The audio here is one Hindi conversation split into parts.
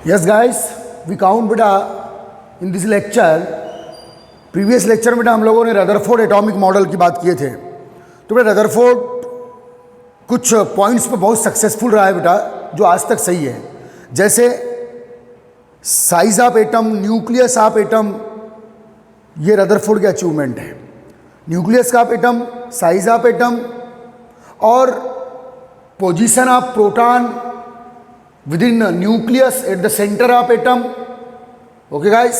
यस गाइस, वी काउंट बेटा in this lecture. Previous lecture में बेटा हम लोगों ने रदरफोर्ड एटॉमिक मॉडल की बात किए थे। तो बेटा रदरफोर्ड कुछ पॉइंट्स पे बहुत सक्सेसफुल रहा है बेटा, जो आज तक सही है। जैसे size of atom, nucleus of atom, ये रदरफोर्ड की अचीवमेंट है। Nucleus of atom, size of atom और position of proton within nucleus at the center of atom. Okay guys,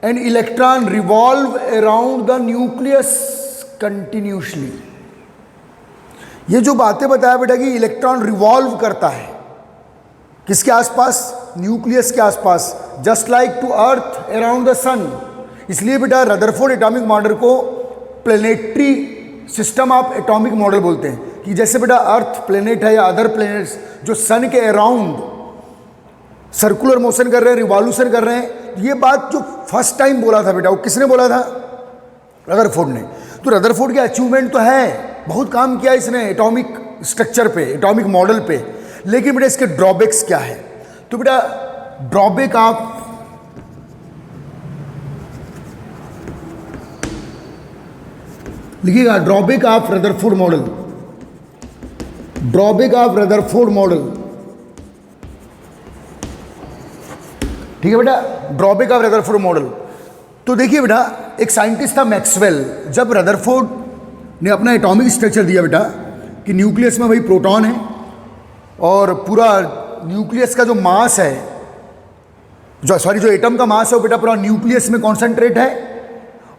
and electron revolve around the nucleus continuously. ये जो बातें बताया बेटा कि इलेक्ट्रॉन रिवॉल्व करता है किसके आसपास? न्यूक्लियस के आसपास, just like to earth around the sun. इसलिए बेटा रदरफोर्ड एटॉमिक मॉडल को planetary system of atomic model बोलते हैं कि जैसे बेटा अर्थ प्लेनेट है या अदर प्लेनेट्स जो सन के अराउंड सर्कुलर मोशन कर रहे हैं, रिवॉल्यूशन कर रहे हैं। ये बात जो फर्स्ट टाइम बोला था बेटा, वो किसने बोला था? रदरफोर्ड ने। तो रदरफोर्ड की अचीवमेंट तो है, बहुत काम किया इसने एटॉमिक स्ट्रक्चर पे, एटॉमिक मॉडल पे। लेकिन बेटा इसके ड्रॉबैक्स क्या है? तो बेटा ड्रॉबैक आप लिखिएगा, drawback of Rutherford model, drawback of Rutherford model. ठीक है बेटा, ड्रॉबैक ऑफ रदरफोर्ड मॉडल। तो देखिए बेटा, एक साइंटिस्ट था मैक्सवेल। जब रदरफोर्ड ने अपना एटॉमिक स्ट्रक्चर दिया बेटा कि न्यूक्लियस में वही प्रोटॉन है और पूरा न्यूक्लियस का जो मास है, जो एटम का मास है वो बेटा पूरा न्यूक्लियस में कॉन्सेंट्रेट है।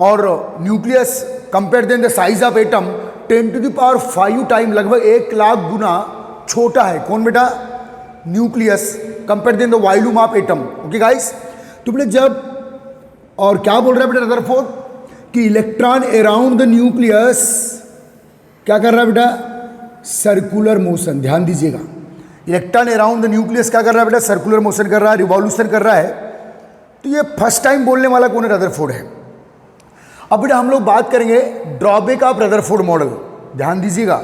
और nucleus compare then the size of atom 10⁵ time, लगभग 1,00,000 गुना छोटा है। कौन बेटा? Nucleus compare then the volume of atom. Okay guys, तो बेटा जब, और क्या बोल रहा है बेटा रदरफोर्ड कि इलेक्ट्रॉन अराउंड द न्यूक्लियस क्या कर रहा है बेटा? Circular motion. ध्यान दीजिएगा, इलेक्ट्रॉन अराउंड द न्यूक्लियस क्या कर रहा है बेटा? सर्कुलर मोशन कर रहा है, रिवॉल्यूशन कर रहा है। तो ये फर्स्ट टाइम बोलने वाला कौन है? रदरफोर्ड है। अब बेटा हम लोग बात करेंगे ड्रॉबैक ऑफ रदरफोर्ड मॉडल। ध्यान दीजिएगा,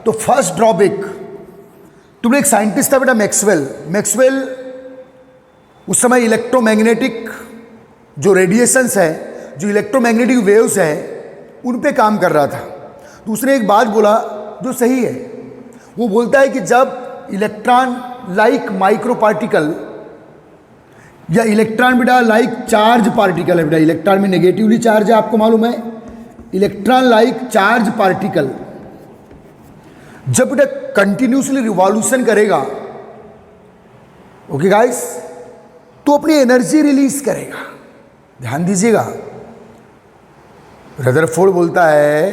तो फर्स्ट ड्रॉबैक, तो एक साइंटिस्ट था बेटा मैक्सवेल। मैक्सवेल उस समय इलेक्ट्रोमैग्नेटिक जो रेडिएशंस है, जो इलेक्ट्रोमैग्नेटिक वेव्स है, उन पे काम कर रहा था। तो उसने एक बात बोला जो सही है। वो बोलता है कि जब इलेक्ट्रॉन लाइक माइक्रो पार्टिकल, या इलेक्ट्रॉन बेटा लाइक चार्ज पार्टिकल है बेटा, इलेक्ट्रॉन में नेगेटिवली चार्ज है, आपको मालूम है। इलेक्ट्रॉन लाइक चार्ज पार्टिकल जब बेटा कंटिन्यूसली रिवॉल्यूशन करेगा, ओके गाइस, तो अपनी एनर्जी रिलीज करेगा। ध्यान दीजिएगा, रदरफोर्ड बोलता है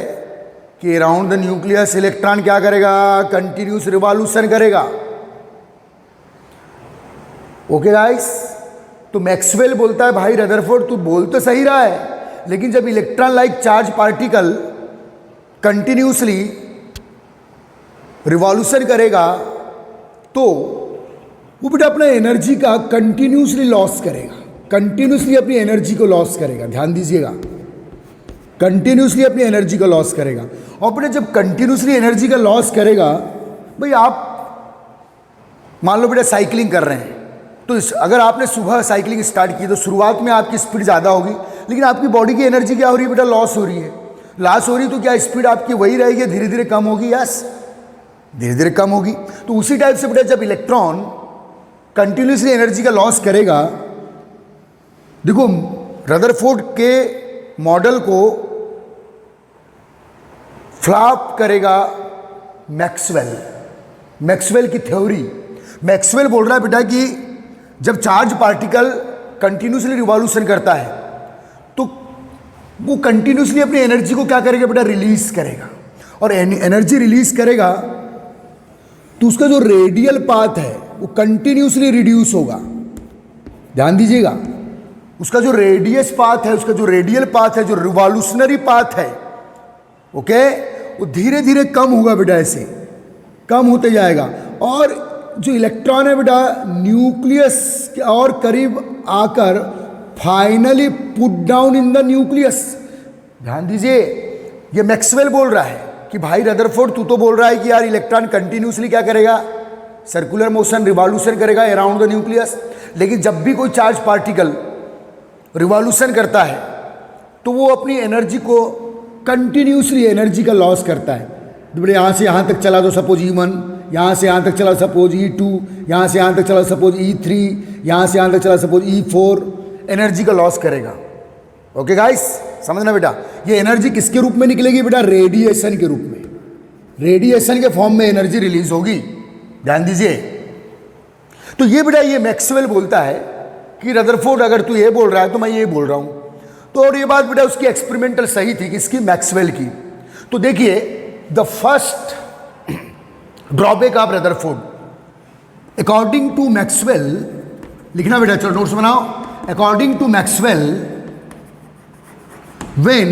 कि अराउंड द न्यूक्लियस इलेक्ट्रॉन क्या करेगा? कंटिन्यूस रिवॉल्यूशन करेगा। ओके गाइस, तो मैक्सवेल बोलता है भाई रदरफोर्ड तू बोल तो सही रहा है, लेकिन जब electron like charge particle continuously revolution करेगा तो वो बेटा अपना एनर्जी का कंटिन्यूसली लॉस करेगा, कंटिन्यूसली अपनी एनर्जी को लॉस करेगा। ध्यान दीजिएगा, कंटिन्यूसली अपनी एनर्जी को लॉस करेगा। और बेटा जब कंटिन्यूसली एनर्जी का लॉस करेगा, भाई आप मान लो बेटा साइकिलिंग कर रहे हैं, तो अगर आपने सुबह साइकिलिंग स्टार्ट की तो शुरुआत में आपकी स्पीड ज़्यादा होगी, लेकिन आपकी बॉडी की एनर्जी क्या हो रही है बेटा? लॉस हो रही है। लॉस हो रही है तो क्या स्पीड आपकी वही रहेगी, धीरे धीरे कम होगी? यस, धीरे धीरे कम होगी। तो उसी टाइप से बेटा जब इलेक्ट्रॉन कंटिन्यूसली एनर्जी का लॉस करेगा, देखो रदरफोर्ड के मॉडल को फ्लॉप करेगा मैक्सवेल, मैक्सवेल की थ्योरी। मैक्सवेल बोल रहा है बेटा कि जब चार्ज पार्टिकल कंटिन्यूसली रिवॉल्यूशन करता है तो वो कंटिन्यूसली अपनी एनर्जी को क्या करेगा बेटा? रिलीज करेगा। और एनर्जी रिलीज करेगा तो उसका जो रेडियल पाथ है वो कंटिन्यूसली रिड्यूस होगा। ध्यान दीजिएगा, उसका जो रेडियस पाथ है, उसका जो रेडियल पाथ है, जो रिवॉल्यूशनरी पाथ है, ओके, वो धीरे धीरे कम होगा बेटा, ऐसे कम होते जाएगा। और जो इलेक्ट्रॉन है बेटा न्यूक्लियस के और करीब आकर finally put down in the nucleus. ध्यान दीजिए, ये मैक्सवेल बोल रहा है कि भाई रदरफोर्ड तू तो बोल रहा है कि यार इलेक्ट्रॉन कंटिन्यूसली क्या करेगा? सर्कुलर मोशन, रिवॉल्यूशन करेगा अराउंड द न्यूक्लियस, लेकिन जब भी कोई चार्ज पार्टिकल रिवॉल्यूशन करता है तो वो अपनी एनर्जी को कंटिन्यूसली एनर्जी का लॉस करता है। तो बोले यहाँ से यहाँ तक चला तो सपोज E1, यहाँ से यहाँ तक चला सपोज E2, यहाँ से यहाँ तक चला सपोज E3, यहाँ से यहाँ तक चला सपोज E4, एनर्जी का लॉस करेगा। ओके गाइस, समझना बेटा, ये एनर्जी किसके रूप में निकलेगी बेटा? रेडिएशन के रूप में, रेडिएशन के फॉर्म में एनर्जी रिलीज होगी। ध्यान दीजिए। तो ये बेटा ये मैक्सवेल बोलता है कि रदरफोर्ड अगर तू ये बोल रहा है तो मैं ये बोल रहा हूँ। तो और ये बात बेटा उसकी एक्सपेरिमेंटल सही थी, किसकी? मैक्सवेल की। तो देखिए the first drawback of Rutherford according to Maxwell, लिखना बेटा, चलो नोट्स बनाओ। According to Maxwell, when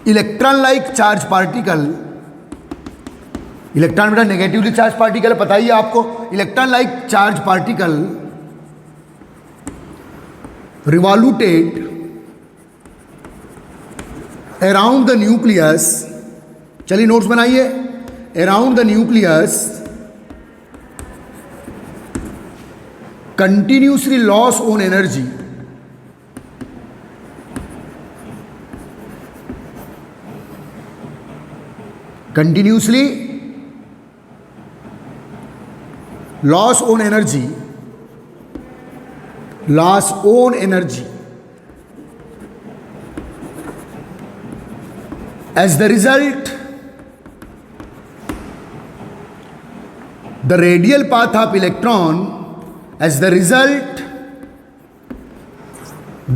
electron like charge particle, electron बेटा नेगेटिवली चार्ज पार्टिकल है, पता ही है आपको। Electron like charge particle revoluted around the nucleus, चलिए नोट्स बनाइए। Around the nucleus continuously loss on energy, continuously loss on energy, loss on energy. As the result, the radial path of electron, as the result,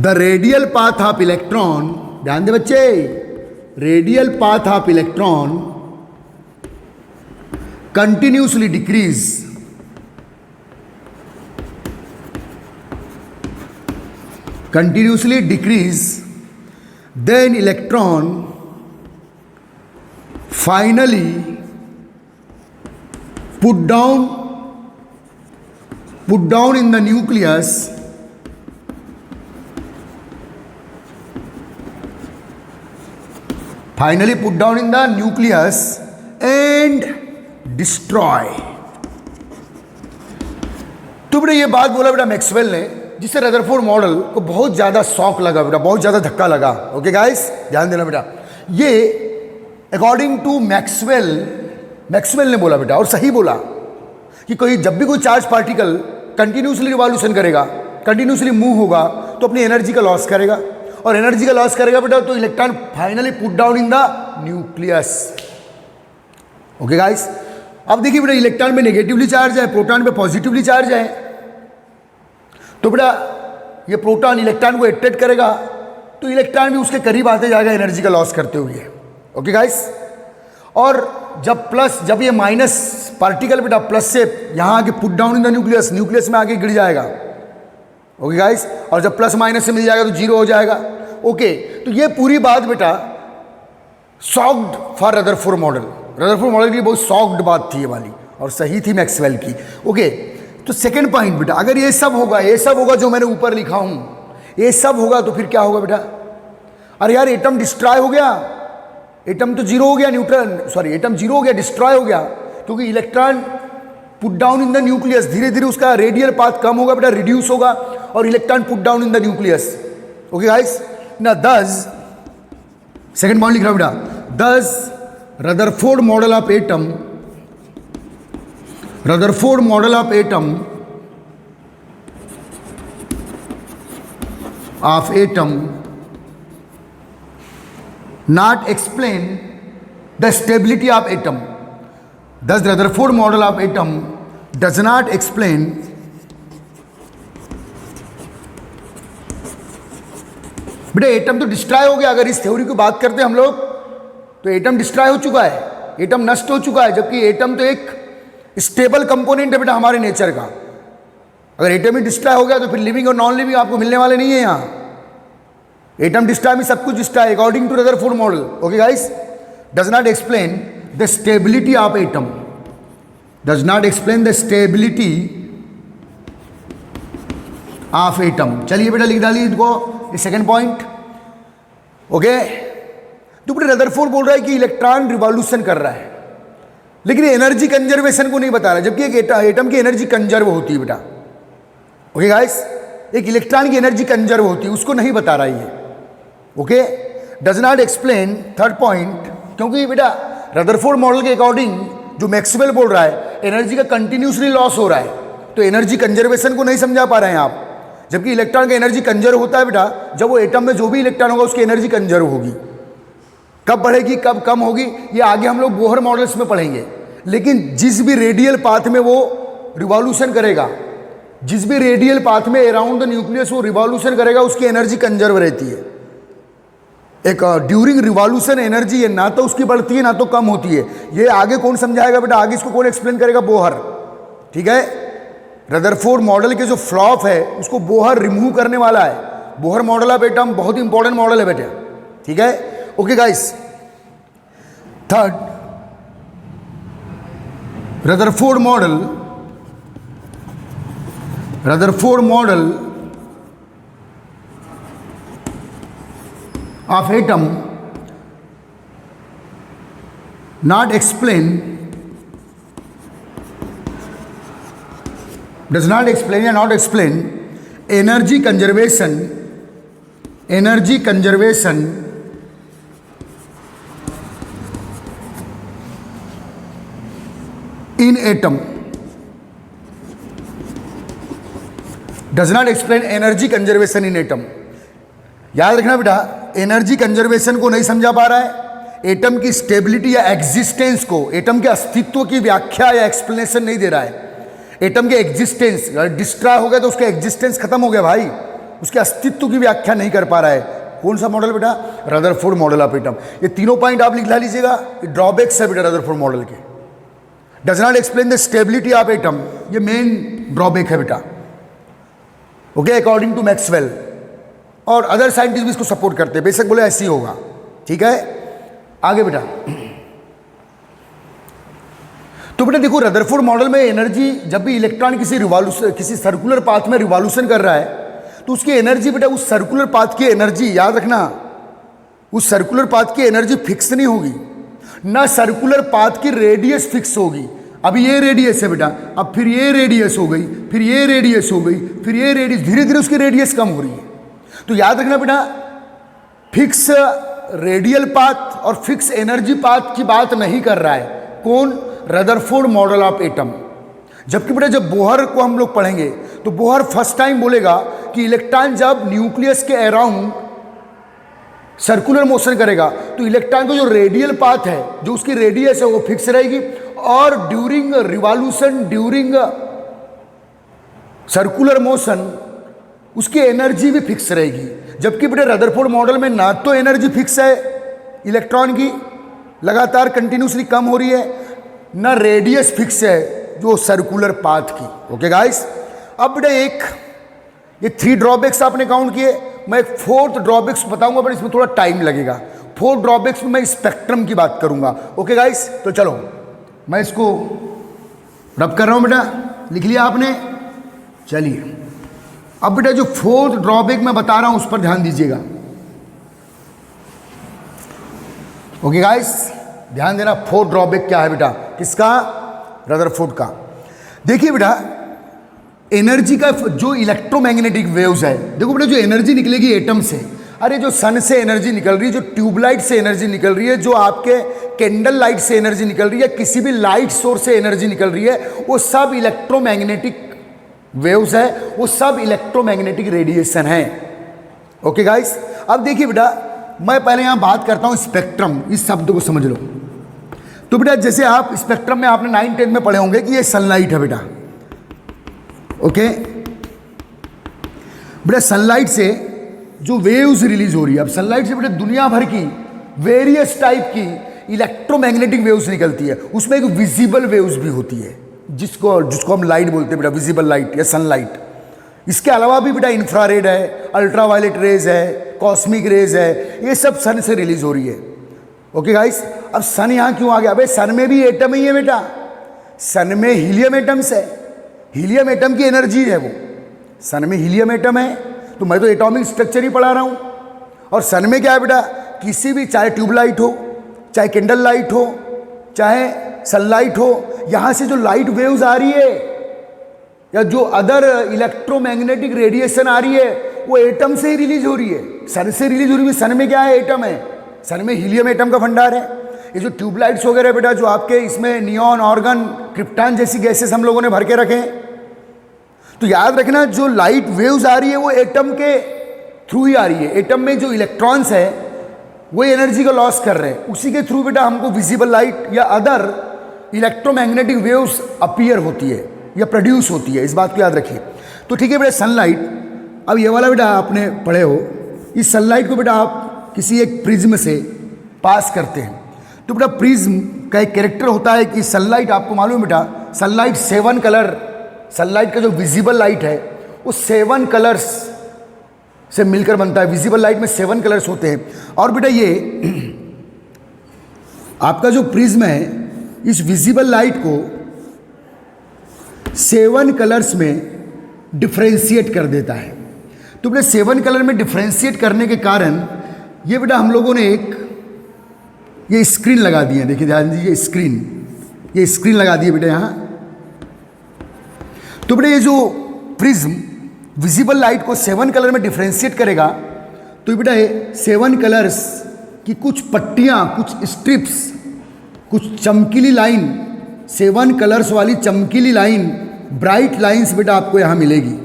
the radial path of electron, ध्यान दे बच्चे, radial path of electron continuously decrease, continuously decrease, then electron finally put down in the nucleus, finally put down in the nucleus and destroy। तो बेटा ये बात बोला बेटा मैक्सवेल ने, जिससे रदरफोर्ड मॉडल को बहुत ज़्यादा शॉक लगा बेटा, बहुत ज़्यादा धक्का लगा। ओके गाइस, ध्यान देना बेटा, ये अकॉर्डिंग टू मैक्सवेल, मैक्सवेल ने बोला बेटा, और सही बोला, कि कोई जब भी कोई चार्ज पार्टिकल कंटिन्यूसली रिवॉल्यूशन करेगा, कंटिन्यूसली मूव होगा, तो अपनी एनर्जी का लॉस करेगा, और एनर्जी का लॉस करेगा बेटा तो electron finally put down in the nucleus. Okay guys, अब देखिए बेटा इलेक्ट्रॉन में नेगेटिवली चार्ज है, प्रोटॉन पे पॉजिटिवली चार्ज है। तो बेटा ये प्रोटॉन इलेक्ट्रॉन को अट्रैक्ट करेगा तो इलेक्ट्रॉन भी उसके करीब आते जाएगा एनर्जी का लॉस करते हुए। ओके गाइस, और जब ये माइनस पार्टिकल बेटा प्लस से यहाँ आके put down in the nucleus, nucleus में आके गिर जाएगा। ओके गाइस, और जब प्लस माइनस से मिल जाएगा तो जीरो हो जाएगा। ओके, तो ये पूरी बात बेटा socked for Rutherford model, Rutherford model की बहुत सॉक्ड बात थी ये वाली, और सही थी मैक्सवेल की। ओके, तो सेकेंड पॉइंट बेटा, अगर ये सब होगा जो मैंने ऊपर लिखा हूँ, ये सब होगा तो फिर क्या होगा बेटा? अरे यार एटम डिस्ट्रॉय हो गया, एटम तो जीरो हो गया, एटम जीरो हो गया, डिस्ट्रॉय हो गया, क्योंकि electron put down in the nucleus, धीरे धीरे उसका रेडियल पाथ कम होगा बेटा, रिड्यूस होगा, और electron put down in the nucleus. Okay guys, ना दस सेकंड पॉइंट लिख रहा हूं बेटा, दस Rutherford model of atom, Rutherford model of atom not explain the stability of atom. Thus, the Rutherford model of atom does not explain बेटा एटम तो डिस्ट्रॉय हो गया। अगर इस थ्योरी की बात करते हैं हम लोग तो एटम डिस्ट्रॉय हो चुका है, एटम नष्ट हो चुका है, जबकि एटम तो एक स्टेबल कंपोनेंट है बेटा हमारे नेचर का। अगर एटम ही डिस्ट्रॉय हो गया तो फिर लिविंग और नॉन लिविंग आपको मिलने वाले नहीं है यहाँ। एटम डिस्ट्रॉय में सब कुछ destroy according to Rutherford model. Okay guys, does not explain the stability of atom, does not explain the stability of atom. चलिए बेटा लिख डालिए इनको, सेकेंड पॉइंट। ओके, तो बेटा रदरफोर्ड बोल रहा है कि इलेक्ट्रॉन रिवॉल्यूशन कर रहा है, लेकिन एनर्जी कंजर्वेशन को नहीं बता रहा, जबकि एक एटम की एनर्जी कंजर्व होती है बेटा। ओके गाइस, एक इलेक्ट्रॉन की एनर्जी कंजर्व होती है, उसको नहीं बता रहा है। Okay, does not explain third point, क्योंकि बेटा रदरफोर्ड मॉडल के अकॉर्डिंग जो मैक्सवेल बोल रहा है एनर्जी का कंटिन्यूसली लॉस हो रहा है, तो एनर्जी कंजर्वेशन को नहीं समझा पा रहे हैं आप। जबकि इलेक्ट्रॉन का एनर्जी कंजर्व होता है बेटा जब वो एटम में जो भी इलेक्ट्रॉन होगा उसकी एनर्जी कंजर्व होगी। कब बढ़ेगी कब कम होगी ये आगे हम लोग बोहर मॉडल्स में पढ़ेंगे। लेकिन जिस भी रेडियल पाथ में वो रिवॉल्यूशन करेगा, जिस भी रेडियल पाथ में अराउंड द न्यूक्लियस वो रिवॉल्यूशन करेगा, उसकी एनर्जी कंजर्व रहती है। एक ड्यूरिंग रिवॉल्यूशन एनर्जी है, ना तो उसकी बढ़ती है ना तो कम होती है। ये आगे कौन समझाएगा बेटा, आगे इसको कौन एक्सप्लेन करेगा, बोहर। ठीक है, रदरफोर्ड मॉडल के जो फ्लॉप है उसको बोहर रिमूव करने वाला है। बोहर मॉडल ऑफ एटम बहुत इंपॉर्टेंट मॉडल है बेटे। ठीक है, okay guys. Third, Rutherford model of atom does not explain energy conservation in atom, does not explain energy conservation in atom। याद रखना बेटा, एनर्जी कंजर्वेशन को नहीं समझा पा रहा है, एटम की स्टेबिलिटी या एग्जिस्टेंस को, एटम के अस्तित्व की व्याख्या या एक्सप्लेनेशन नहीं दे रहा है। एटम के एग्जिस्टेंस डिस्ट्रॉय हो गया तो उसका एग्जिस्टेंस खत्म हो गया भाई, उसके अस्तित्व की व्याख्या नहीं कर पा रहा है। कौन सा मॉडल बेटा, रदरफोर्ड मॉडल ऑफ एटम। ये तीनों पॉइंट आप लिखा लीजिएगा, ड्रॉबैक्स है बेटा रदरफोर्ड मॉडल के। Does not explain the stability of atom, ये मेन ड्रॉबैक है बेटा। ओके, अकॉर्डिंग टू मैक्सवेल, और अदर साइंटिस्ट भी इसको सपोर्ट करते हैं, बेशक बोले ऐसे ही होगा। ठीक है, आगे बेटा। तो बेटा देखो, रदरफोर्ड मॉडल में एनर्जी, जब भी इलेक्ट्रॉन किसी सर्कुलर पाथ में रिवॉल्यूशन कर रहा है तो उसकी एनर्जी बेटा, उस सर्कुलर पाथ की एनर्जी, याद रखना, उस सर्कुलर पाथ की एनर्जी फिक्स नहीं होगी, ना सर्कुलर पाथ की रेडियस फिक्स होगी। अभी ये रेडियस है बेटा, अब फिर ये रेडियस हो गई, फिर ये रेडियस हो गई, फिर ये रेडियस, धीरे धीरे उसकी रेडियस कम हो रही है। तो याद रखना बेटा, फिक्स रेडियल पाथ और फिक्स एनर्जी पाथ की बात नहीं कर रहा है कौन, रदरफोर्ड मॉडल ऑफ एटम। जबकि बेटा जब बोहर को हम लोग पढ़ेंगे तो बोहर फर्स्ट टाइम बोलेगा कि इलेक्ट्रॉन जब न्यूक्लियस के अराउंड सर्कुलर मोशन करेगा तो इलेक्ट्रॉन का जो रेडियल पाथ है, जो उसकी रेडियस है, वो फिक्स रहेगी, और during revolution, during circular motion उसकी एनर्जी भी फिक्स रहेगी। जबकि बेटे रदरफोर्ड मॉडल में ना तो एनर्जी फिक्स है इलेक्ट्रॉन की, लगातार कंटिन्यूसली कम हो रही है, ना रेडियस फिक्स है जो सर्कुलर पाथ की। ओके गाइस, अब बेटे ये 3 ड्रॉबैक्स आपने काउंट किए, मैं एक 4th ड्रॉबैक्स बताऊंगा, बट इसमें थोड़ा टाइम लगेगा। 4 ड्रॉबैक्स में मैं स्पेक्ट्रम की बात करूंगा। ओके गाइस, तो चलो मैं इसको रब कर रहा हूं बेटा, लिख लिया आपने। चलिए, अब बेटा जो 4th ड्रॉबैक मैं बता रहा हूं उस पर ध्यान दीजिएगा। ओके गाइस, ध्यान देना, 4th ड्रॉबैक क्या है बेटा, किसका, रदरफोर्ड का। देखिए बेटा, एनर्जी का जो इलेक्ट्रोमैग्नेटिक वेव्स है, देखो बेटा जो एनर्जी निकलेगी एटम से, अरे जो सन से एनर्जी निकल रही है, जो ट्यूबलाइट से एनर्जी निकल रही है, जो आपके कैंडल लाइट से एनर्जी निकल रही है, किसी भी लाइट सोर्स से एनर्जी निकल रही है, वो सब इलेक्ट्रोमैग्नेटिक वेव्स है, वो सब इलेक्ट्रोमैग्नेटिक रेडिएशन है। ओके गाइस, अब देखिए बेटा, मैं पहले यहां बात करता हूं स्पेक्ट्रम, इस शब्द को समझ लो। तो बेटा जैसे आप स्पेक्ट्रम में आपने 9th 10th में पढ़े होंगे कि ये सनलाइट है बेटा। ओके बेटा, सनलाइट से जो वेव्स रिलीज हो रही है, अब सनलाइट से बेटा दुनिया भर की वेरियस टाइप की इलेक्ट्रोमैग्नेटिक वेव्स निकलती है, उसमें एक विजिबल वेव्स भी होती है, जिसको हम लाइट बोलते हैं बेटा, विजिबल लाइट या सनलाइट। इसके अलावा भी बेटा इंफ्रारेड है, अल्ट्रावायलेट रेज है, कॉस्मिक रेज है, ये सब सन से रिलीज हो रही है। ओके गाइस, अब सन यहाँ क्यों आ गया, अबे सन में भी एटम ही है बेटा, सन में हीलियम एटम्स है, हीलियम एटम की एनर्जी है वो, सन में हीलियम एटम है। तो मैं तो एटॉमिक स्ट्रक्चर ही पढ़ा रहा हूँ, और सन में क्या है बेटा, किसी भी, चाहे ट्यूबलाइट हो, चाहे कैंडल लाइट हो, चाहे सनलाइट हो, यहाँ से जो लाइट वेव्स आ रही है या जो अदर इलेक्ट्रोमैग्नेटिक रेडिएशन आ रही है वो एटम से ही रिलीज हो रही है, सन से रिलीज हो रही है। सन में क्या है? एटम है। सन में हीलियम एटम का भंडार है। ये जो ट्यूबलाइट्स वगैरह बेटा जो आपके इसमें नियॉन, ऑर्गन, क्रिप्टॉन जैसी गैसेस हम लोगों ने भर के रखे हैं। तो याद रखना जो लाइट वेव्स आ रही है वो एटम के थ्रू ही आ रही है। एटम में जो इलेक्ट्रॉन्स है वो एनर्जी का लॉस कर रहे हैं, उसी के थ्रू बेटा हमको विजिबल लाइट या अदर इलेक्ट्रोमैग्नेटिक वेव्स अपीयर होती है या प्रोड्यूस होती है। इस बात को याद रखिए। तो ठीक है बेटा, सनलाइट, अब ये वाला बेटा आपने पढ़े हो, इस सनलाइट को बेटा आप किसी एक प्रिज्म से पास करते हैं। तो बेटा प्रिज्म का एक कैरेक्टर होता है कि सनलाइट, आपको मालूम है बेटा, सनलाइट 7 कलर, सनलाइट का जो विजिबल लाइट है वो 7 कलर्स से मिलकर बनता है। विजिबल लाइट में 7 कलर्स होते हैं। और बेटा ये आपका जो प्रिज्म है इस विजिबल लाइट को 7 कलर्स में डिफ्रेंशिएट कर देता है। तो बेटा 7 कलर में डिफ्रेंशिएट करने के कारण ये बेटा हम लोगों ने एक ये स्क्रीन लगा दी है। देखिए ध्यान दीजिए, ये स्क्रीन लगा दी है बेटा यहाँ। तो बेटा ये जो प्रिज्म विजिबल लाइट को 7 कलर में डिफ्रेंशिएट करेगा, तो बेटा ये 7 कलर्स की कुछ पट्टियाँ, कुछ स्ट्रिप्स, कुछ चमकीली लाइन, 7 कलर्स वाली चमकीली लाइन, ब्राइट लाइन्स बेटा आपको यहाँ मिलेगी।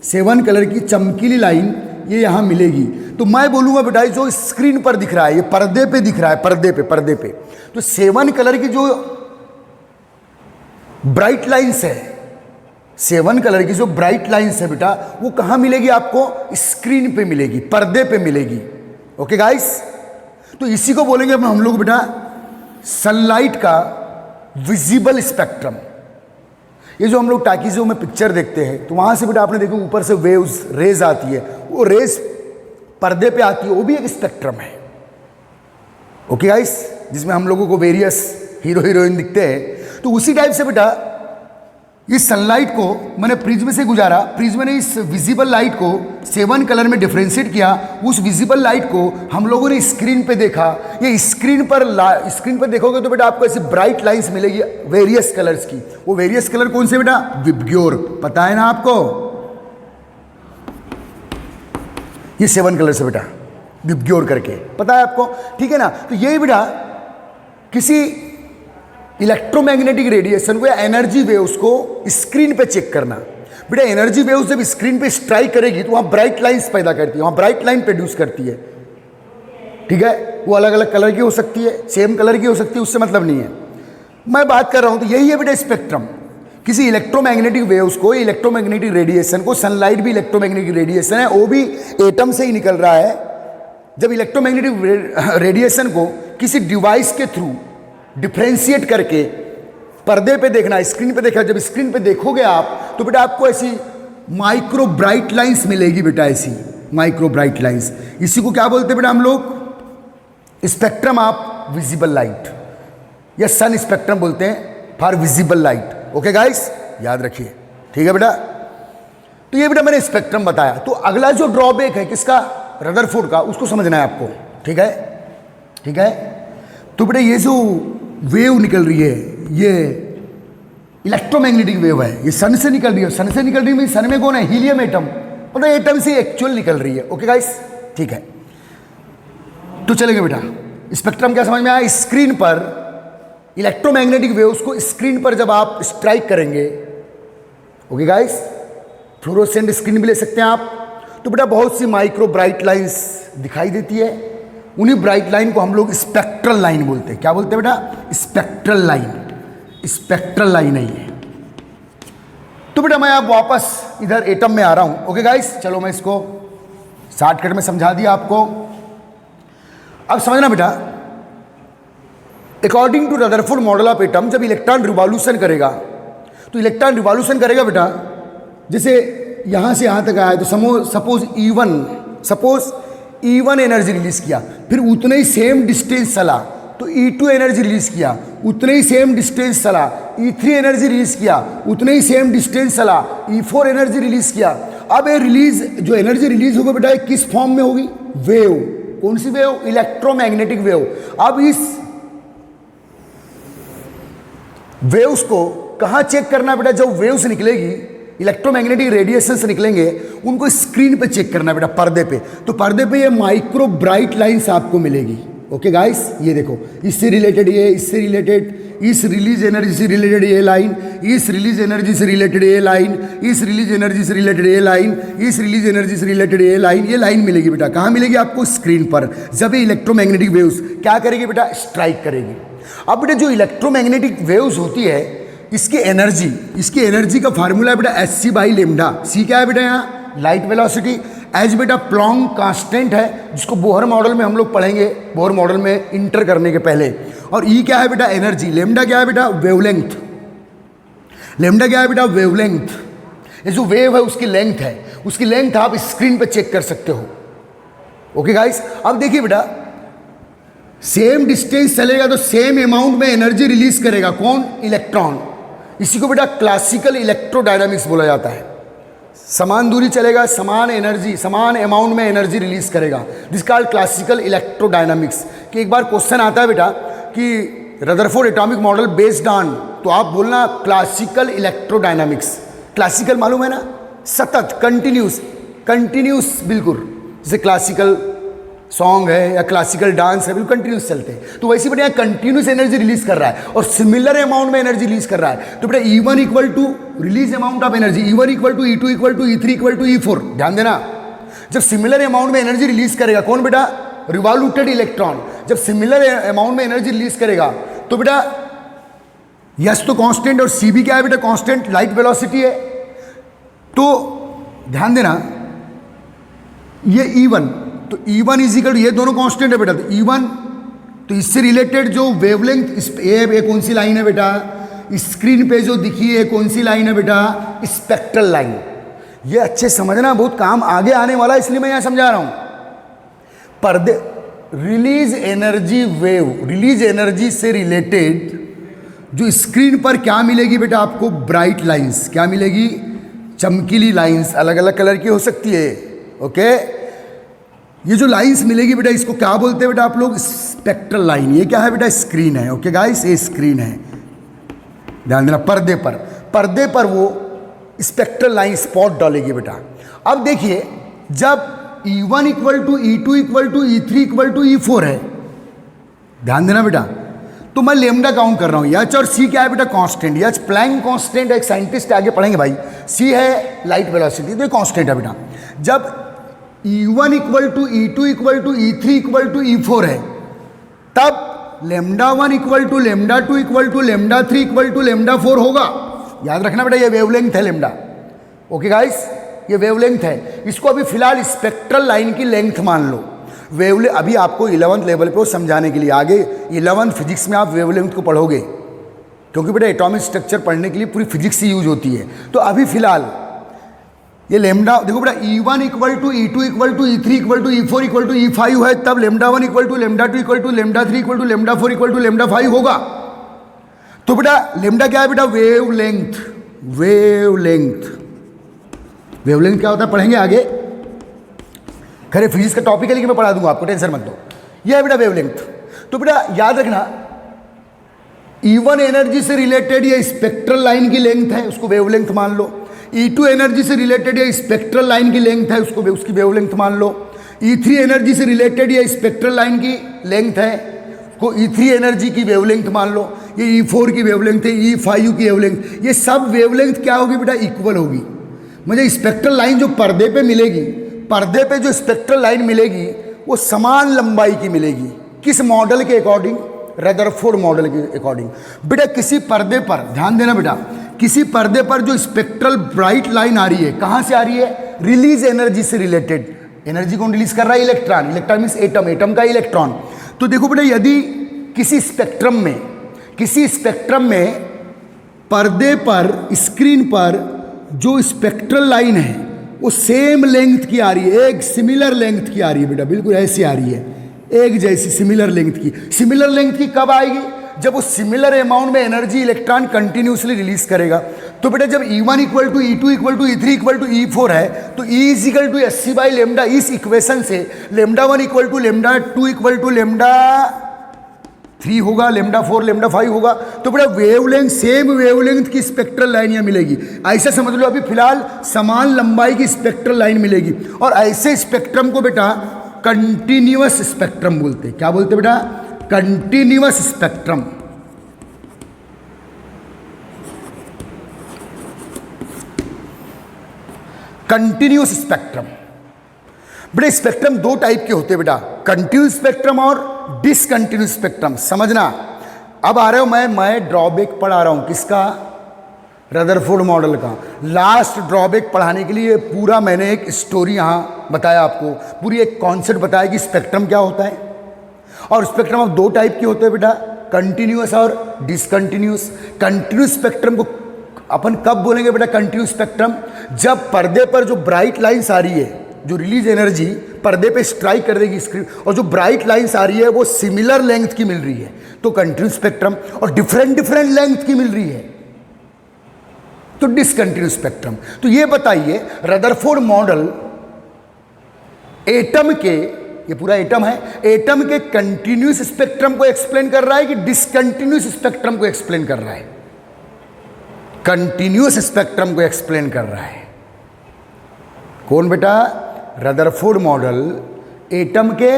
7 कलर की चमकीली लाइन ये यहाँ मिलेगी। तो मैं बोलूँगा बेटा जो स्क्रीन पर दिख रहा है, ये पर्दे पे दिख रहा है, पर्दे पे तो 7 कलर की जो ब्राइट लाइन्स है, 7 कलर की जो ब्राइट लाइन्स है बेटा वो कहाँ मिलेगी? आपको स्क्रीन पे मिलेगी, पर्दे पे मिलेगी। ओके गाइस, तो इसी को बोलेंगे हम लोग बेटा सनलाइट का विजिबल स्पेक्ट्रम। ये जो हम लोग टाकीज़ों में पिक्चर देखते हैं तो वहाँ से बेटा आपने देखो ऊपर से वेव्स, रेज आती है, वो रेज पर्दे पे आती है, वो भी एक स्पेक्ट्रम है। ओके गाइस, जिसमें हम लोगों को वेरियस हीरो हीरोइन दिखते हैं। तो उसी टाइप से बेटा इस सनलाइट को मैंने प्रिज्म से गुजारा, प्रिज्म ने इस विजिबल लाइट को 7 कलर में डिफ्रेंशिएट किया। उस विजिबल लाइट को हम लोगों ने स्क्रीन पे देखा। ये स्क्रीन पर देखोगे तो बेटा आपको ऐसी ब्राइट लाइंस मिलेगी वेरियस कलर्स की। वो वेरियस कलर कौन से बेटा? विबग्योर, पता है ना आपको? ये 7 कलर से बेटा विबग्योर करके पता है आपको, ठीक है ना? तो यही बेटा किसी इलेक्ट्रोमैग्नेटिक रेडिएशन को या एनर्जी वेव्स को स्क्रीन पे चेक करना। बेटा एनर्जी वेव्स जब स्क्रीन पे स्ट्राइक करेगी तो वहाँ ब्राइट लाइंस पैदा करती है, वहाँ ब्राइट लाइन प्रोड्यूस करती है। ठीक है, वो अलग अलग कलर की हो सकती है, सेम कलर की हो सकती है, उससे मतलब नहीं है। मैं बात कर रहा हूँ तो यही है बेटा स्पेक्ट्रम। किसी इलेक्ट्रोमैग्नेटिक वेव्स को, इलेक्ट्रोमैग्नेटिक रेडिएशन को, सनलाइट भी इलेक्ट्रोमैग्नेटिक रेडिएशन है, वो भी एटम से ही निकल रहा है। जब इलेक्ट्रोमैग्नेटिक रेडिएशन को किसी डिवाइस के थ्रू डिफ्रेंशिएट करके पर्दे पे देखना, स्क्रीन पे देखना, जब स्क्रीन पे देखोगे आप तो बेटा आपको ऐसी माइक्रो ब्राइट लाइंस मिलेगी बेटा, ऐसी माइक्रो ब्राइट लाइंस। इसी को क्या बोलते हैं बेटा हम लोग? स्पेक्ट्रम ऑफ विजिबल लाइट या सन स्पेक्ट्रम बोलते हैं for visible light. Okay guys, याद रखिए, ठीक है बेटा? तो ये बेटा मैंने स्पेक्ट्रम बताया। तो अगला जो ड्रॉबैक है किसका? रदरफोर्ड का, उसको समझना है आपको। ठीक है, ठीक है? तो बेटा ये जो वेव निकल रही है ये इलेक्ट्रोमैग्नेटिक वेव है, ये सन से निकल रही है। सन से निकल रही है, सन में कौन है? Helium atom. मतलब एटम से एक्चुअल निकल रही है। ओके गाइस, ठीक है? तो चलेंगे बेटा, स्पेक्ट्रम क्या समझ में आया? स्क्रीन पर इलेक्ट्रोमैग्नेटिक वेव्स को स्क्रीन पर जब आप स्ट्राइक करेंगे, ओके गाइस, फ्लोरोसेंट स्क्रीन भी ले सकते हैं आप, तो बेटा बहुत सी माइक्रो ब्राइट लाइंस दिखाई देती है। उन्हीं ब्राइट लाइन को हम लोग स्पेक्ट्रल लाइन बोलते हैं। क्या बोलते हैं बेटा? Spectral line. स्पेक्ट्रल लाइन है ये। तो बेटा मैं अब वापस इधर एटम में आ रहा हूं। ओके गाइस, चलो मैं इसको शॉर्टकट में समझा दिया आपको। अब समझना बेटा, according to Rutherford model of atom, जब इलेक्ट्रॉन रिवॉल्यूशन करेगा तो इलेक्ट्रॉन रिवॉल्यूशन करेगा बेटा, जैसे यहां से यहां तक आया तो सपोज E1 एनर्जी रिलीज किया, फिर उतने ही सेम डिस्टेंस चला तो E2 एनर्जी रिलीज किया, उतने ही सेम डिस्टेंस चला, E3 एनर्जी रिलीज किया, उतने ही सेम डिस्टेंस चला, E4 एनर्जी रिलीज किया। अब ये रिलीज जो एनर्जी रिलीज होगी बेटा किस फॉर्म में होगी? वेव। कौन सी वेव? Electromagnetic wave. अब इस वेव्स को कहाँ चेक करना बेटा? जब वेव्स निकलेगी इलेक्ट्रोमैग्नेटिक रेडिएशन से निकलेंगे, उनको स्क्रीन पे चेक करना है बेटा, पर्दे पे। तो पर्दे पे ये माइक्रो ब्राइट लाइन्स आपको मिलेगी। ओके गाइस, ये देखो, इससे रिलेटेड ये, इससे रिलेटेड, इस रिलीज एनर्जी से रिलेटेड ये लाइन, इस रिलीज एनर्जी से रिलेटेड ये लाइन, इस रिलीज एनर्जी से रिलेटेड ये लाइन, इस रिलीज एनर्जी से रिलेटेड ये लाइन, ये लाइन मिलेगी बेटा। कहाँ मिलेगी आपको? स्क्रीन पर। जब ये इलेक्ट्रोमैग्नेटिक वेव्स क्या करेगी बेटा? स्ट्राइक करेगी। अब बेटा जो इलेक्ट्रोमैग्नेटिक वेव्स होती है, इसकी एनर्जी का फार्मूला है बेटा एच बाई लेमडा। सी क्या है बेटा? यहाँ लाइट वेलोसिटी। एच बेटा प्लॉन्क कांस्टेंट है, जिसको बोहर मॉडल में हम लोग पढ़ेंगे, बोहर मॉडल में इंटर करने के पहले। और ई क्या है बेटा? एनर्जी। लेमडा क्या है बेटा? वेवलेंथ। लेमडा क्या है बेटा? वेवलेंथ। ये जो वेव है उसकी लेंथ है, उसकी लेंथ आप स्क्रीन पे चेक कर सकते हो। ओके गाइस, अब देखिए बेटा, सेम डिस्टेंस चलेगा तो सेम अमाउंट में एनर्जी रिलीज करेगा। कौन? इलेक्ट्रॉन। इसी को बेटा क्लासिकल इलेक्ट्रोडायनामिक्स बोला जाता है। समान दूरी चलेगा, समान एनर्जी, समान अमाउंट में एनर्जी रिलीज करेगा, दिस कॉल्ड क्लासिकल इलेक्ट्रोडायनामिक्स। कि एक बार क्वेश्चन आता है बेटा कि Rutherford atomic model based on, तो आप बोलना क्लासिकल इलेक्ट्रोडायनामिक्स। क्लासिकल मालूम है ना? सतत, कंटिन्यूस बिल्कुल। जैसे क्लासिकल सॉन्ग है या क्लासिकल डांस है, बिल्कुल कंटिन्यूस चलते हैं। तो वैसे बेटा कंटिन्यूस एनर्जी रिलीज कर रहा है और सिमिलर अमाउंट में एनर्जी रिलीज कर रहा है। तो बेटा E1 equal to release amount of energy, E1 equal to E2 equal to E3 equal to E4। ध्यान देना, जब सिमिलर अमाउंट में एनर्जी रिलीज करेगा कौन बेटा? Revoluted electron. जब सिमिलर अमाउंट में एनर्जी रिलीज करेगा तो बेटा यस तो कांस्टेंट, और सी भी क्या है बेटा? कांस्टेंट लाइट वेलोसिटी है। तो ध्यान देना, ये E1, तो E1 इजिकल, ये दोनों कांस्टेंट है बेटा। तो E1, तो इससे रिलेटेड जो वेवलेंथ, ये कौन सी लाइन है बेटा? स्क्रीन पे जो दिखी है कौन सी लाइन है बेटा? Spectral line. ये अच्छे समझना, बहुत काम आगे आने वाला है, इसलिए मैं यहां समझा रहा हूं। पर्दे release energy wave, release energy से रिलेटेड जो स्क्रीन पर क्या मिलेगी बेटा आपको? Bright lines. क्या मिलेगी? चमकीली लाइंस, अलग अलग कलर की हो सकती है। ओके, ये जो लाइंस मिलेगी बेटा, इसको क्या बोलते हैं बेटा आप लोग? Spectral line. ये क्या है बेटा? स्क्रीन है। ओके गाइस, ये स्क्रीन है, ध्यान देना। पर्दे पर वो स्पेक्ट्रल लाइन स्पॉट डालेगी बेटा। अब देखिए, जब E1 equal to E2 equal to E3 equal to E4 है, ध्यान देना बेटा, तो मैं लेमडा काउंट कर रहा हूं। एच और सी क्या है बेटा? कांस्टेंट। एच प्लैंक कांस्टेंट, एक साइंटिस्ट आगे पढ़ेंगे भाई। सी है लाइट वेलोसिटी, तो ये कांस्टेंट है बेटा। जब E1 equal to E2 equal to E3 equal to E4 है, तब lambda 1 equal to lambda 2 equal to lambda 3 equal to lambda 4 होगा। याद रखना बेटा, ये वेवलेंथ है लेमडा। ओके गाइस, ये वेवलेंथ है। इसको अभी फिलहाल स्पेक्ट्रल लाइन की लेंथ मान लो। वेवलेंथ अभी आपको 11th लेवल पे समझाने के लिए, आगे 11th फिजिक्स में आप वेवलेंथ को पढ़ोगे, क्योंकि बेटा एटॉमिक स्ट्रक्चर पढ़ने के लिए पूरी फिजिक्स ही यूज होती है। तो अभी फिलहाल ये लेमडा देखो बेटा, E1 equal to E2 equal to E3 equal to E4 equal to E5 है, तब lambda 1 equal to lambda 2 equal to lambda 3 equal to lambda 4 equal to lambda 5 होगा। तो बेटा लेमडा क्या है बेटा? वेवलेंथ। वेवलेंथ क्या होता है पढ़ेंगे आगे, खैर फिजिक्स का टॉपिक है लेकिन मैं पढ़ा दूंगा आपको, टेंशन मत लो। यह है बेटा वेवलेंथ। तो बेटा याद रखना, E1 एनर्जी से रिलेटेड ये स्पेक्ट्रल लाइन की लेंथ है, उसको वेवलेंथ मान लो। E2 एनर्जी से रिलेटेड ये स्पेक्ट्रल लाइन की लेंथ है, उसको उसकी वेवलेंथ मान लो। E3 एनर्जी से रिलेटेड ये स्पेक्ट्रल लाइन की लेंथ है, को E3 एनर्जी की वेवलेंथ मान लो। ये E4 की वेवलेंथ है, E5 की वेवलेंथ। ये सब वेवलेंथ क्या होगी बेटा? इक्वल होगी। मुझे स्पेक्ट्रल लाइन जो पर्दे पे मिलेगी, पर्दे पे जो स्पेक्ट्रल लाइन मिलेगी वो समान लंबाई की मिलेगी। किस मॉडल के अकॉर्डिंग? रदरफोर्ड मॉडल के अकॉर्डिंग। बेटा किसी पर्दे पर ध्यान देना बेटा, किसी पर्दे पर जो स्पेक्ट्रल ब्राइट लाइन आ रही है, कहाँ से आ रही है? रिलीज एनर्जी से रिलेटेड। एनर्जी कौन रिलीज कर रहा है? Electron. Electron means atom, atom का इलेक्ट्रॉन। तो देखो बेटा, यदि किसी स्पेक्ट्रम में पर्दे पर, स्क्रीन पर जो स्पेक्ट्रल लाइन है वो सेम लेंथ की आ रही है, एक सिमिलर लेंथ की आ रही है बेटा, बिल्कुल ऐसी आ रही है, एक जैसी सिमिलर लेंथ की। सिमिलर लेंथ की कब आएगी? जब वो सिमिलर अमाउंट में एनर्जी इलेक्ट्रॉन कंटिन्यूसली रिलीज करेगा। तो बेटा जब E1 equal to E2 equal to E3 equal to E4 है, तो E is equal to SC by lambda. इस इक्वेशन से lambda 1 equal to lambda 2 equal to lambda 3 होगा, लेमडा 4, लेमडा 5 होगा, तो बेटा वेवलेंथ, सेम वेवलेंथ की स्पेक्ट्रल लाइन यहाँ मिलेगी। ऐसा समझ लो अभी फिलहाल समान लंबाई की स्पेक्ट्रल लाइन मिलेगी। और ऐसे स्पेक्ट्रम को बेटा कंटिन्यूअस स्पेक्ट्रम बोलते हैं। क्या बोलते हैं बेटा? Continuous spectrum. Continuous spectrum. बेटा स्पेक्ट्रम दो टाइप के होते हैं बेटा, कंटिन्यूअस स्पेक्ट्रम और डिसकंटिन्यूअस स्पेक्ट्रम। समझना। अब आ रहे हो, मैं ड्रॉबैक पढ़ा रहा हूं किसका? रदरफोर्ड मॉडल का। लास्ट ड्रॉबैक पढ़ाने के लिए पूरा मैंने एक स्टोरी यहां बताया आपको, पूरी एक कॉन्सेप्ट बताया कि स्पेक्ट्रम क्या होता है। और स्पेक्ट्रम अब दो टाइप के होते हैं बेटा, कंटिन्यूअस और डिसकंटिन्यूअस। कंटिन्यूअस स्पेक्ट्रम को अपन कब बोलेंगे बेटा? कंटिन्यूअस स्पेक्ट्रम जब पर्दे पर जो ब्राइट लाइन्स आ रही है, जो रिलीज एनर्जी पर्दे पे स्ट्राइक कर देगी स्क्रीन, और जो ब्राइट लाइन्स आ रही है वो सिमिलर लेंथ की मिल रही है, तो कंटिन्यूअस स्पेक्ट्रम। और डिफरेंट लेंथ की मिल रही है तो डिसकंटिन्यूअस स्पेक्ट्रम। तो ये बताइए रदरफोर्ड मॉडल एटम के, ये पूरा एटम है, एटम के कंटिन्यूअस स्पेक्ट्रम को एक्सप्लेन कर रहा है कि डिसकंटिन्यूअस स्पेक्ट्रम को एक्सप्लेन कर रहा है? कंटिन्यूअस स्पेक्ट्रम को एक्सप्लेन कर रहा है। कौन बेटा? रदरफोर्ड मॉडल एटम के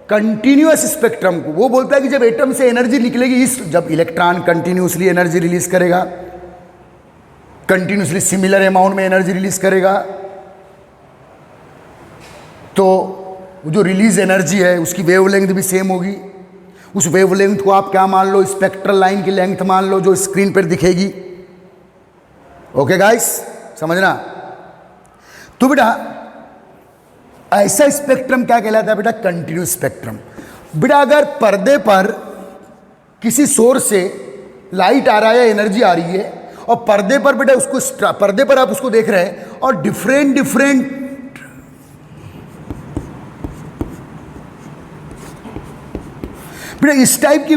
कंटिन्यूअस स्पेक्ट्रम को, वो बोलता है कि जब एटम से एनर्जी निकलेगी, जब इलेक्ट्रॉन कंटिन्यूअसली एनर्जी रिलीज करेगा, कंटिन्यूअसली सिमिलर अमाउंट में एनर्जी रिलीज करेगा, तो जो रिलीज एनर्जी है उसकी वेवलेंथ भी सेम होगी। उस वेवलेंथ को आप क्या मान लो? स्पेक्ट्रल लाइन की लेंथ मान लो जो स्क्रीन पर दिखेगी। ओके गाइस, समझना। तो बेटा ऐसा स्पेक्ट्रम क्या कहलाता है बेटा? Continuous spectrum. बेटा अगर पर्दे पर किसी सोर्स से लाइट आ रहा है, एनर्जी आ रही है, और पर्दे पर बेटा उसको, पर्दे पर आप उसको देख रहे हैं, और डिफरेंट बेटा इस टाइप की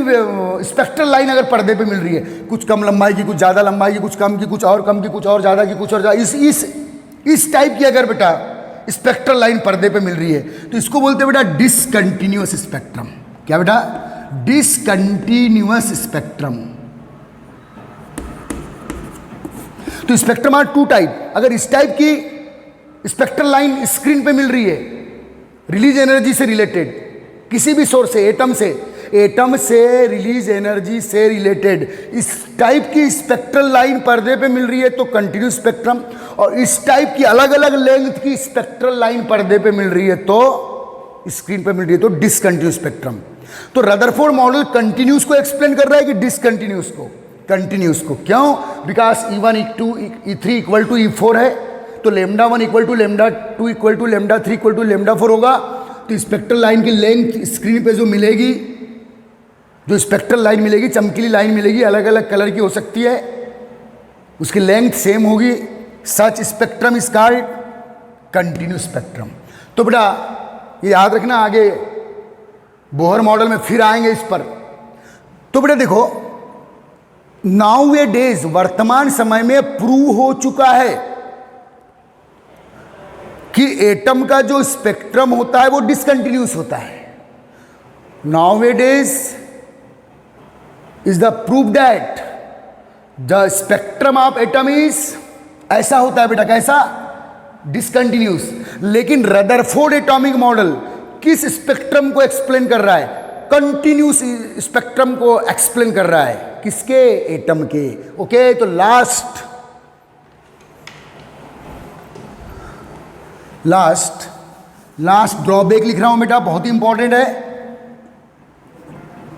स्पेक्ट्रल लाइन अगर पर्दे पे मिल रही है, कुछ कम लंबाई की, कुछ ज़्यादा लंबाई की, कुछ कम की, कुछ और कम की, कुछ और ज़्यादा की, कुछ और ज़्यादा, इस टाइप की अगर बेटा स्पेक्ट्रल लाइन पर्दे पे मिल रही है, तो इसको बोलते हैं बेटा डिसकंटिन्यूअस स्पेक्ट्रम। क्या बेटा? Discontinuous spectrum. तो स्पेक्ट्रम आर टू टाइप। अगर इस टाइप की स्पेक्ट्रल लाइन स्क्रीन पे मिल रही है, रिलीज एनर्जी से रिलेटेड, किसी भी सोर्स से, एटम से रिलीज एनर्जी से रिलेटेड इस टाइप की स्पेक्ट्रल लाइन पर्दे पे मिल रही है तो कंटिन्यूअस स्पेक्ट्रम, और इस टाइप की अलग अलग लेंथ की स्पेक्ट्रल लाइन पर्दे पे मिल रही है तो स्क्रीन पे मिल रही है तो डिसकंटिन्यूअस स्पेक्ट्रम। तो रदरफोर्ड मॉडल कंटिन्यूअस को एक्सप्लेन कर रहा है कि डिसकंटिन्यूअस को? कंटिन्यूअस को। क्यों? Because E1 E2 E3 equal to E4 है, तो lambda 1 equal to lambda 2 equal to lambda 3 equal to lambda 4 होगा। तो स्पेक्ट्रल लाइन की लेंथ स्क्रीन पे जो मिलेगी, जो स्पेक्ट्रल लाइन मिलेगी, चमकीली लाइन मिलेगी, अलग अलग कलर की हो सकती है, उसकी लेंथ सेम होगी। Such spectrum is called continuous spectrum. तो बेटा ये याद रखना, आगे बोहर मॉडल में फिर आएंगे इस पर। तो बेटा देखो, नाउ ए डेज, वर्तमान समय में प्रूव हो चुका है कि एटम का जो स्पेक्ट्रम होता है वो डिसकंटिन्यूअस होता है। Now A days is the proof that the spectrum of atom is, ऐसा होता है बेटा, कैसा? डिसकंटिन्यूअस। लेकिन रदरफोर्ड एटॉमिक मॉडल किस स्पेक्ट्रम को एक्सप्लेन कर रहा है? कंटिन्यूअस स्पेक्ट्रम को एक्सप्लेन कर रहा है। किसके? एटम के। ओके, तो लास्ट ड्रॉबैक लिख रहा हूं बेटा, बहुत ही इंपॉर्टेंट है।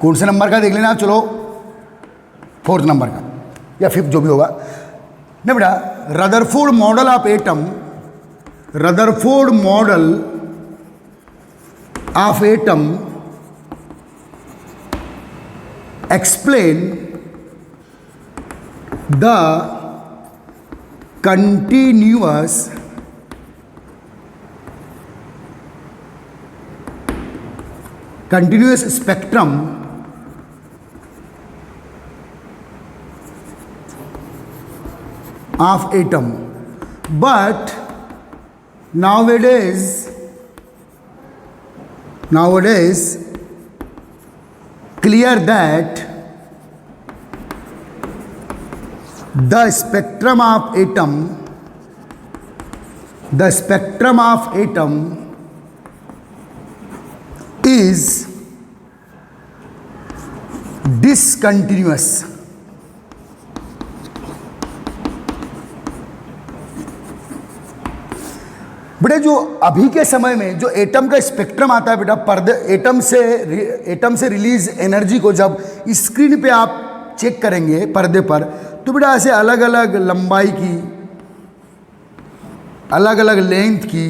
कौन से नंबर का देख लेना, चलो 4th नंबर का या 5th जो भी होगा ना बेटा। Rutherford model of atom, Rutherford model of atom explain the continuous spectrum of atom, but nowadays clear that the spectrum of atom is discontinuous. बेटा जो अभी के समय में जो एटम का स्पेक्ट्रम आता है बेटा, पर्दे एटम से रिलीज एनर्जी को जब स्क्रीन पे आप चेक करेंगे पर्दे पर, तो बेटा ऐसे अलग अलग लंबाई की, अलग अलग लेंथ की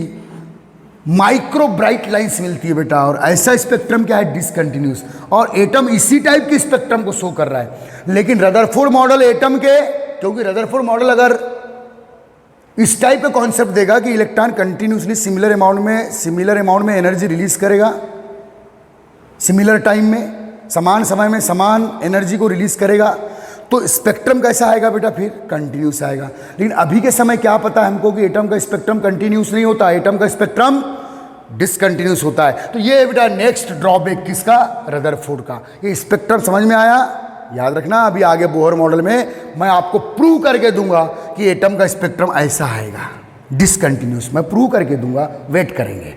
माइक्रो ब्राइट लाइंस मिलती है बेटा। और ऐसा स्पेक्ट्रम क्या है? डिसकंटिन्यूस। और एटम इसी टाइप के स्पेक्ट्रम को शो कर रहा है। लेकिन रदरफोर्ड मॉडल एटम के, क्योंकि रदरफोर्ड मॉडल अगर इस टाइप का कॉन्सेप्ट देगा कि इलेक्ट्रॉन कंटिन्यूसली सिमिलर अमाउंट में एनर्जी रिलीज करेगा, सिमिलर टाइम में, समान समय में समान एनर्जी को रिलीज करेगा, तो स्पेक्ट्रम कैसा आएगा बेटा? फिर कंटिन्यूस आएगा। लेकिन अभी के समय क्या पता है हमको कि एटम का स्पेक्ट्रम कंटिन्यूस नहीं होता, एटम का स्पेक्ट्रम डिसकंटिन्यूस होता है। तो ये बेटा नेक्स्ट ड्रॉबैक किसका? रदरफोर्ड का। ये स्पेक्ट्रम समझ में आया? याद रखना, अभी आगे बोहर मॉडल में मैं आपको प्रूव करके दूंगा कि एटम का स्पेक्ट्रम ऐसा आएगा, डिसकंटिन्यूस। मैं प्रूव करके दूंगा, वेट करेंगे।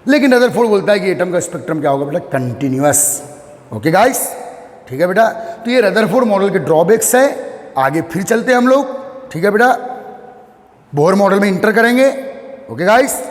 लेकिन रदरफोर्ड बोलता है कि एटम का स्पेक्ट्रम क्या होगा बेटा? कंटिन्यूअस। ओके गाइस, ठीक है बेटा। तो ये रदरफोर्ड मॉडल के ड्रॉबैक्स है। आगे फिर चलते हैं हम लोग, ठीक है बेटा, बोहर मॉडल में इंटर करेंगे। Okay guys.